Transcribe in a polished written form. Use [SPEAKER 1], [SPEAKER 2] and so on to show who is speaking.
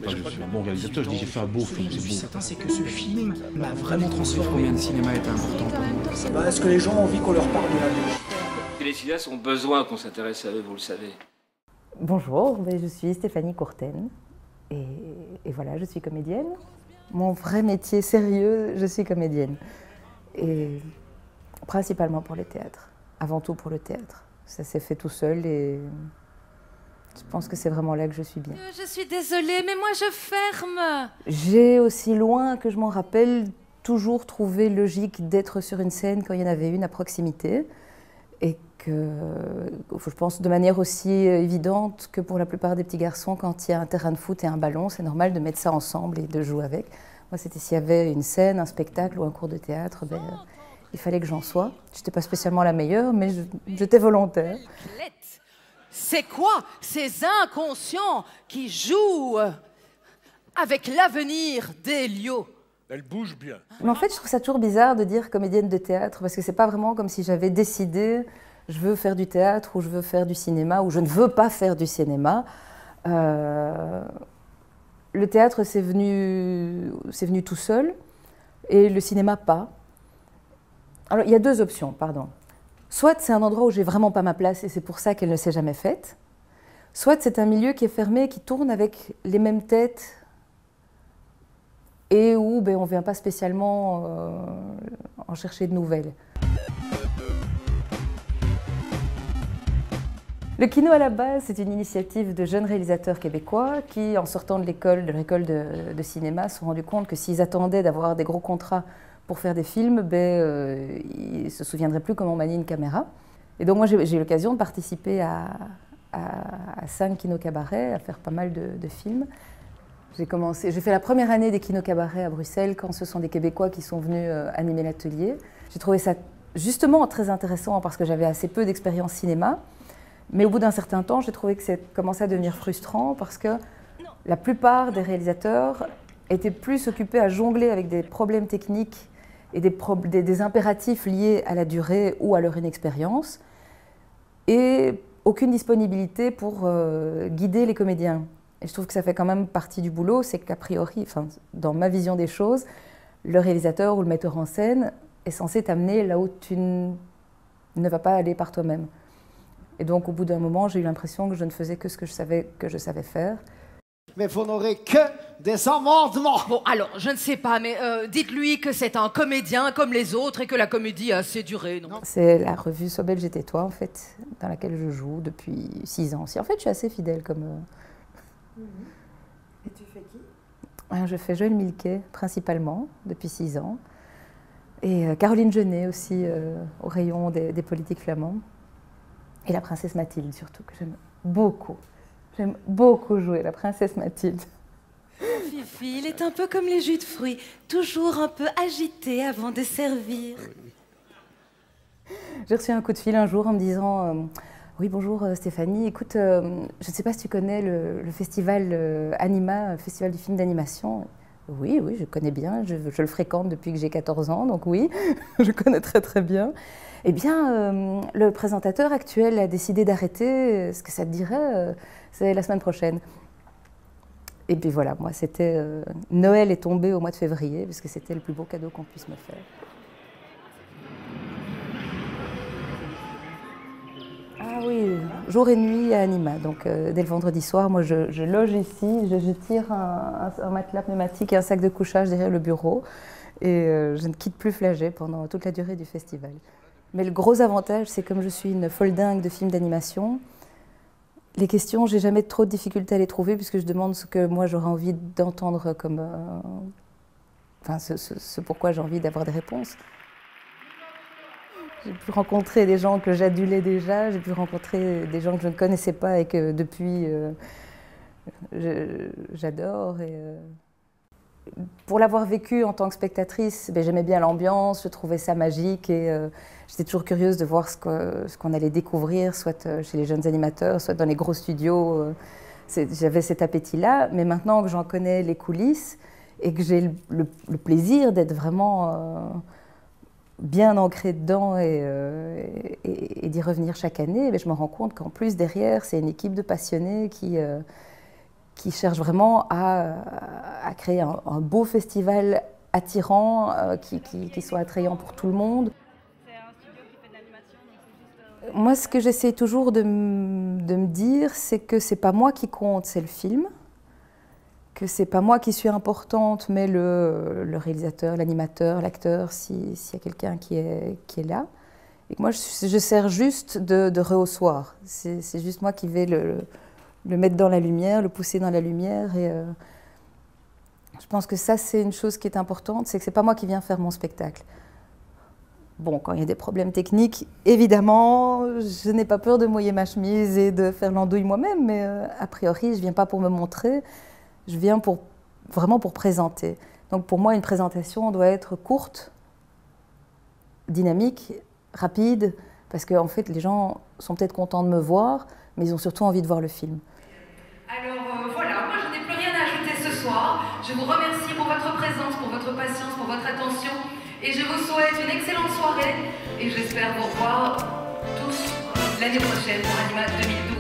[SPEAKER 1] pas que je suis un bon réalisateur, je dis j'ai fait un beau film, c'est beau.
[SPEAKER 2] Certain, c'est que ce film m'a vraiment transformé.
[SPEAKER 3] Combien de cinéma est important pour nous?
[SPEAKER 2] Est-ce que les gens ont envie qu'on leur parle de la bouche?
[SPEAKER 4] Les cinéastes ont besoin qu'on s'intéresse à eux, vous le savez.
[SPEAKER 5] Bonjour, je suis Stéphanie Courten et voilà, je suis comédienne. Mon vrai métier sérieux, je suis comédienne. Et principalement pour le théâtre, avant tout pour le théâtre. Ça s'est fait tout seul et je pense que c'est vraiment là que je suis bien.
[SPEAKER 6] Je suis désolée, mais moi je ferme.
[SPEAKER 5] J'ai, aussi loin que je m'en rappelle, toujours trouvé logique d'être sur une scène quand il y en avait une à proximité. Et que, je pense de manière aussi évidente que pour la plupart des petits garçons, quand il y a un terrain de foot et un ballon, c'est normal de mettre ça ensemble et de jouer avec. Moi, c'était s'il y avait une scène, un spectacle ou un cours de théâtre, il fallait que j'en sois. Je n'étais pas spécialement la meilleure, mais j'étais volontaire.
[SPEAKER 6] C'est quoi ces inconscients qui jouent avec l'avenir d'Elio?
[SPEAKER 7] Elle bouge bien.
[SPEAKER 5] Mais en fait, je trouve ça toujours bizarre de dire comédienne de théâtre, parce que c'est pas vraiment comme si j'avais décidé je veux faire du théâtre ou je veux faire du cinéma ou je ne veux pas faire du cinéma. Le théâtre, c'est venu tout seul et le cinéma pas. Alors, il y a deux options, pardon. Soit c'est un endroit où j'ai vraiment pas ma place et c'est pour ça qu'elle ne s'est jamais faite. Soit c'est un milieu qui est fermé, qui tourne avec les mêmes têtes et où on ne vient pas spécialement en chercher de nouvelles. Le Kino à la base, c'est une initiative de jeunes réalisateurs québécois qui, en sortant de l'école de cinéma, se sont rendus compte que s'ils attendaient d'avoir des gros contrats pour faire des films, ils ne se souviendraient plus comment manier une caméra. Et donc moi, j'ai eu l'occasion de participer à 5 kino-cabarets, à faire pas mal de films. J'ai fait la première année des kino-cabarets à Bruxelles quand ce sont des Québécois qui sont venus animer l'atelier. J'ai trouvé ça justement très intéressant parce que j'avais assez peu d'expérience cinéma. Mais au bout d'un certain temps, j'ai trouvé que ça commençait à devenir frustrant parce que la plupart des réalisateurs étaient plus occupés à jongler avec des problèmes techniques et des impératifs liés à la durée ou à leur inexpérience et aucune disponibilité pour guider les comédiens. Et je trouve que ça fait quand même partie du boulot, c'est qu'a priori, dans ma vision des choses, le réalisateur ou le metteur en scène est censé t'amener là où tu ne vas pas aller par toi-même. Et donc, au bout d'un moment, j'ai eu l'impression que je ne faisais que ce que je savais faire.
[SPEAKER 8] Mais vous n'aurez que des amendements.
[SPEAKER 6] Bon, alors, je ne sais pas, mais dites-lui que c'est un comédien comme les autres et que la comédie a assez duré, non?
[SPEAKER 5] C'est la revue Sois belge et tais-toi, en fait, dans laquelle je joue depuis 6 ans. En fait, je suis assez fidèle comme...
[SPEAKER 9] Et tu fais qui?
[SPEAKER 5] Je fais Joël Milquet, principalement, depuis 6 ans. Et Caroline Genet aussi, au rayon des politiques flamands. Et la princesse Mathilde, surtout, que j'aime beaucoup. J'aime beaucoup jouer la princesse Mathilde.
[SPEAKER 6] Fifi, il est un peu comme les jus de fruits, toujours un peu agité avant de servir.
[SPEAKER 5] J'ai reçu un coup de fil un jour en me disant oui, bonjour Stéphanie, écoute, je ne sais pas si tu connais le festival Anima, le festival du film d'animation. Oui, je connais bien, je le fréquente depuis que j'ai 14 ans, donc oui, je connais très très bien. Eh bien, le présentateur actuel a décidé d'arrêter. Est-ce que ça te dirait c'est la semaine prochaine. Et puis voilà, moi, c'était... Noël est tombé au mois de février, parce que c'était le plus beau cadeau qu'on puisse me faire. Ah oui, jour et nuit à Anima. Donc, dès le vendredi soir, moi, je loge ici, je tire un matelas pneumatique et un sac de couchage derrière le bureau. Et je ne quitte plus Flagey pendant toute la durée du festival. Mais le gros avantage, c'est comme je suis une folle dingue de films d'animation, les questions, j'ai jamais trop de difficultés à les trouver puisque je demande ce que moi j'aurais envie d'entendre comme... ce pourquoi j'ai envie d'avoir des réponses. J'ai pu rencontrer des gens que j'adulais déjà, j'ai pu rencontrer des gens que je ne connaissais pas et que depuis j'adore. Pour l'avoir vécu en tant que spectatrice, j'aimais bien l'ambiance, je trouvais ça magique et j'étais toujours curieuse de voir ce qu'on allait découvrir, soit chez les jeunes animateurs, soit dans les gros studios. J'avais cet appétit-là, mais maintenant que j'en connais les coulisses et que j'ai le plaisir d'être vraiment bien ancrée dedans et d'y revenir chaque année, je me rends compte qu'en plus derrière, c'est une équipe de passionnés qui cherche vraiment à créer un beau festival attirant, qui soit attrayant pour tout le monde. Moi, ce que j'essaie toujours de me dire, c'est que c'est pas moi qui compte, c'est le film. Que c'est pas moi qui suis importante, mais le réalisateur, l'animateur, l'acteur, s'il y a quelqu'un qui est là. Et que moi, je sers juste de rehaussoir. C'est juste moi qui vais le mettre dans la lumière, le pousser dans la lumière. Et je pense que ça, c'est une chose qui est importante, c'est que c'est pas moi qui viens faire mon spectacle. Bon, quand il y a des problèmes techniques, évidemment, je n'ai pas peur de mouiller ma chemise et de faire l'andouille moi-même, mais a priori, je ne viens pas pour me montrer, je viens vraiment pour présenter. Donc pour moi, une présentation doit être courte, dynamique, rapide, parce qu'en fait, les gens sont peut-être contents de me voir, mais ils ont surtout envie de voir le film.
[SPEAKER 7] Alors voilà, moi je n'ai plus rien à ajouter ce soir. Je vous remercie pour votre présence, pour votre patience, pour votre attention. Et je vous souhaite une excellente soirée et j'espère vous revoir tous l'année prochaine pour Anima 2012.